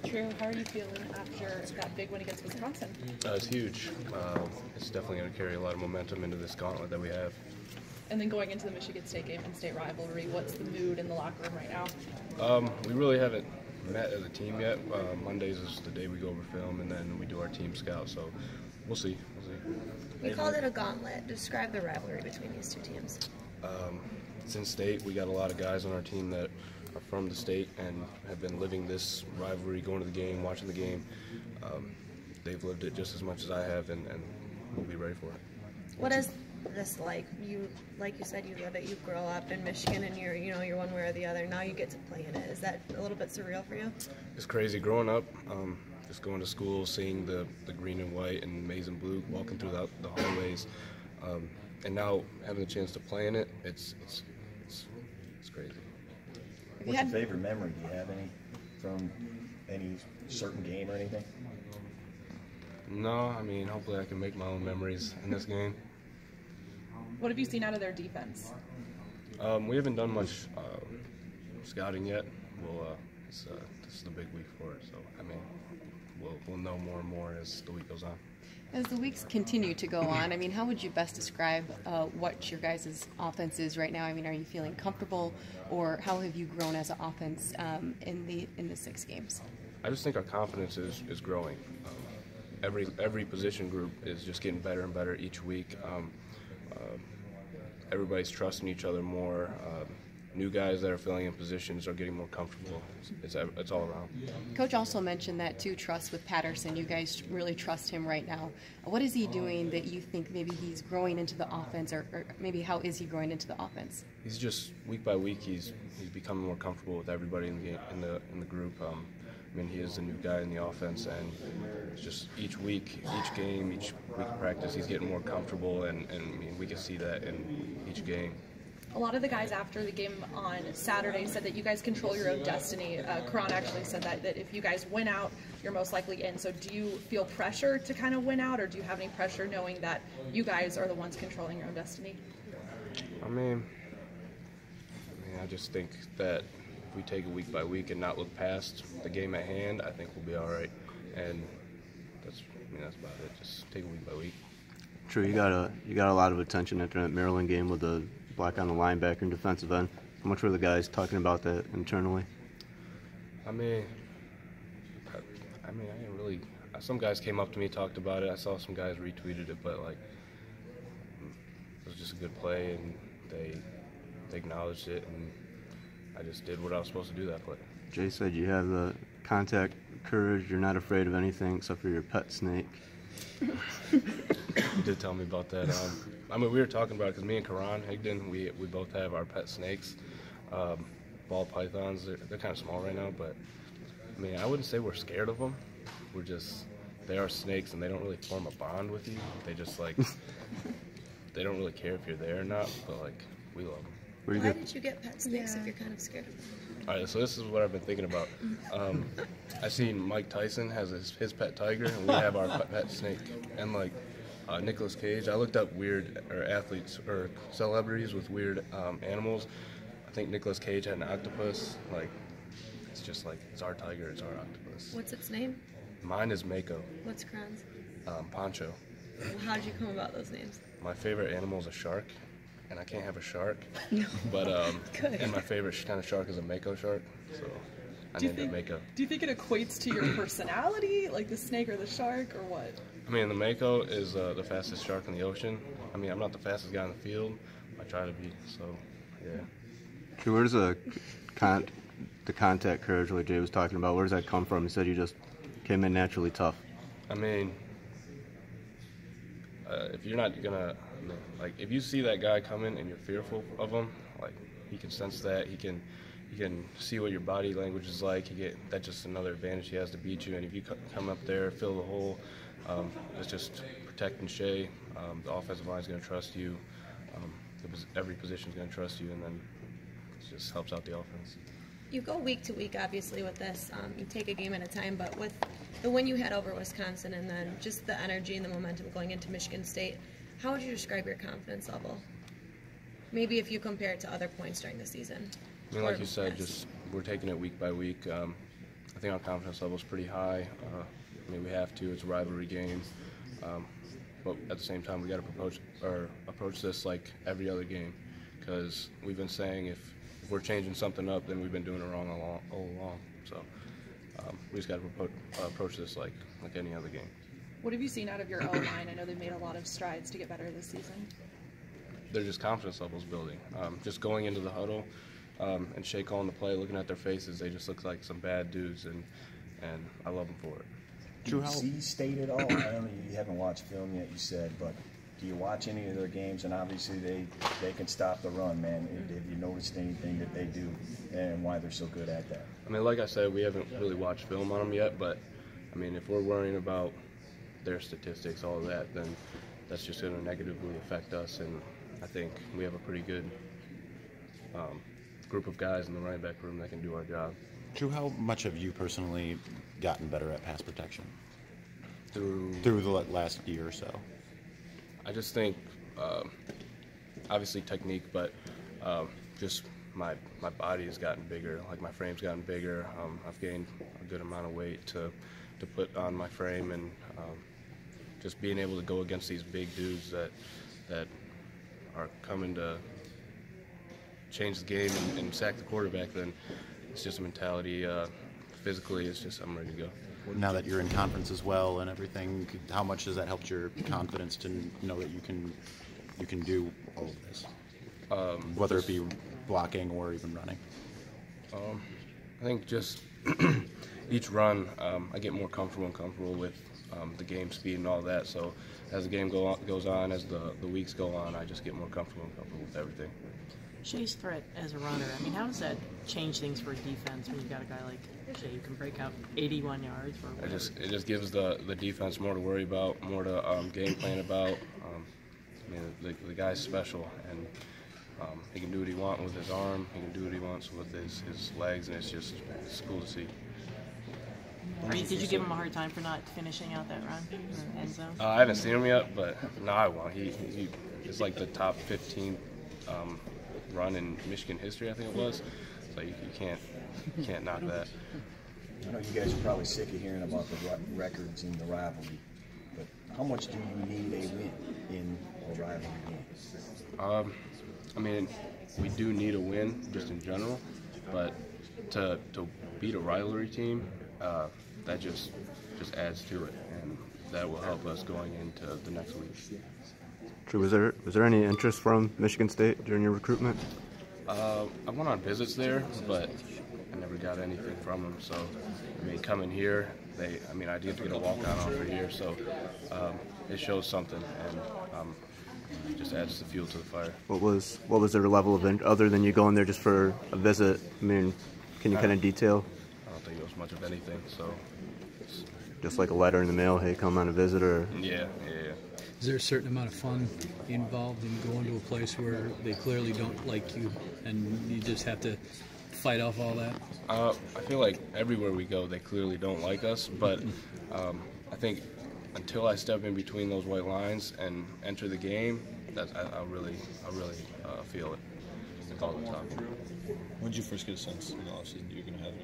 True. How are you feeling after that big win against Wisconsin? It's huge. It's definitely going to carry a lot of momentum into this gauntlet that we have. And then going into the Michigan State game and state rivalry, what's the mood in the locker room right now? We really haven't met as a team yet. Mondays is the day we go over film, and then we do our team scout. So we'll see. We called it a gauntlet. Describe the rivalry between these two teams. It's in state. We got a lot of guys on our team that are from the state and have been living this rivalry, going to the game, watching the game. They've lived it just as much as I have, and we'll be ready for it. What is this like? Like you said, you live it. You grow up in Michigan, and you're one way or the other. Now you get to play in it. Is that a little bit surreal for you? It's crazy growing up. Just going to school, seeing the green and white and maize and blue, walking through the hallways, and now having the chance to play in it. It's crazy. What's your favorite memory? Do you have any from any certain game or anything? No, I mean, hopefully I can make my own memories in this game. What have you seen out of their defense? We haven't done much scouting yet. This is the big week for it, so I mean, we'll know more and more as the week goes on. As the weeks continue to go on, I mean, how would you best describe what your guys' offense is right now? I mean, are you feeling comfortable, or how have you grown as an offense in the 6 games? I just think our confidence is growing. Every position group is just getting better and better each week. Everybody's trusting each other more. New guys that are filling in positions are getting more comfortable. It's all around. Coach also mentioned that too, trust with Patterson. You guys really trust him right now. What is he doing that you think maybe he's growing into the offense, or maybe how is he growing into the offense? He's just week by week he's becoming more comfortable with everybody in the group. I mean, he is the new guy in the offense, and it's just each week, each game, each week of practice, he's getting more comfortable, and I mean, we can see that in each game. A lot of the guys after the game on Saturday said that you guys control your own destiny. Karan actually said that if you guys win out, you're most likely in. So do you feel pressure to kind of win out, or do you have any pressure knowing that you guys are the ones controlling your own destiny? I mean, I just think that if we take it week by week and not look past the game at hand, I think we'll be all right. And that's about it. Just take it week by week. True, you got a lot of attention after that Maryland game with the block on the linebacker and defensive end. How much were the guys talking about that internally? I mean, I didn't really. Some guys came up to me, talked about it. I saw some guys retweeted it, but like, it was just a good play, and they acknowledged it, and I just did what I was supposed to do that play. Jay said you have the contact courage. You're not afraid of anything except for your pet snake. He did tell me about that. I mean, we were talking about it because me and Karan Higdon, we both have our pet snakes, ball pythons. They're kind of small right now, but I mean, I wouldn't say we're scared of them. They are snakes, and they don't really form a bond with you. They just like, they don't really care if you're there or not, but like, we love them. Why did you get pet snakes if you're kind of scared of them? All right, so this is what I've been thinking about. I seen Mike Tyson has his pet tiger, and we have our pet snake. And like Nicolas Cage, I looked up weird athletes or celebrities with weird animals. I think Nicolas Cage had an octopus. Like, it's just like, it's our tiger, it's our octopus. What's its name? Mine is Mako. What's Kran's? Poncho. Well, how did you come about those names? My favorite animal is a shark, and I can't have a shark. No. But and my favorite kind of shark is a Mako shark. So I named it Mako. Do you think it equates to your personality, like the snake or the shark, or what? I mean, the Mako is the fastest shark in the ocean. I mean, I'm not the fastest guy in the field. I try to be, so yeah. Where does the contact courage, like Jay was talking about, where does that come from? He said you just came in naturally tough. I mean, if you're not gonna, like, if you see that guy coming and you're fearful of him, like, he can sense that. He can see what your body language is like. That's just another advantage he has to beat you. And if you come up there, fill the hole, it's just protecting Shea. The offensive line is going to trust you. Every position is going to trust you, and then it just helps out the offense. You go week to week, obviously, with this. You take a game at a time, but with the win you had over Wisconsin and then just the energy and the momentum going into Michigan State, how would you describe your confidence level? Maybe if you compare it to other points during the season. I mean, like you said, just we're taking it week by week. I think our confidence level is pretty high. I mean, we have to. It's a rivalry game. But at the same time, we got to approach this like every other game, because we've been saying if we're changing something up, then we've been doing it wrong all along. So we just got to approach this like any other game. What have you seen out of your O-line? I know they've made a lot of strides to get better this season. They're just confidence levels building. Just going into the huddle and Shea calling the play, looking at their faces, they just look like some bad dudes, and I love them for it. Do you see State at all? I know you haven't watched film yet, you said, but do you watch any of their games? And obviously they can stop the run, man. Have you noticed anything that they do and why they're so good at that? I mean, like I said, we haven't really watched film on them yet, but I mean, if we're worrying about their statistics, all of that, then that's just going to negatively affect us. And I think we have a pretty good group of guys in the running back room that can do our job. Drew, how much have you personally gotten better at pass protection Through the last year or so? I just think, obviously technique, but just my body has gotten bigger. Like my frame's gotten bigger. I've gained a good amount of weight to put on my frame, and just being able to go against these big dudes that are coming to change the game and sack the quarterback. Then it's just a mentality. Physically, it's just I'm ready to go. Now that you're in conference as well and everything, how much has that helped your confidence to know that you can do all of this, whether it be blocking or even running? I think just each run, I get more comfortable with the game speed and all that. So as the game goes on, as the weeks go on, I just get more comfortable with everything. Shea's threat as a runner, I mean, how does that change things for defense when you've got a guy like Shea who can break out 81 yards or whatever? It just gives the defense more to worry about, more to game plan about. I mean, the guy's special, and he can do what he wants with his arm, he can do what he wants with his legs, and it's cool to see. Did you give him a hard time for not finishing out that run in the end zone? I haven't seen him yet, but no, I won't. He is like the top 15 run in Michigan history, I think it was. So you can't knock that. I know you guys are probably sick of hearing about the records in the rivalry, but how much do you need a win in a rivalry game? I mean, we do need a win just in general, but to beat a rivalry team, that just adds to it, and that will help us going into the next week. True. Was there any interest from Michigan State during your recruitment? I went on visits there, but I never got anything from them. So, I mean, coming here, I did get a walk-on offer here, so it shows something, and just adds the fuel to the fire. What was their level of other than you going there just for a visit? I mean, can you kind of detail? I don't think it was much of anything. So, just like a letter in the mail, hey, come on a visit, or yeah. Is there a certain amount of fun involved in going to a place where they clearly don't like you and you just have to fight off all that? I feel like everywhere we go, they clearly don't like us, but I think until I step in between those white lines and enter the game, I really feel it all the time. When did you first get a sense in the offseason you were going to have an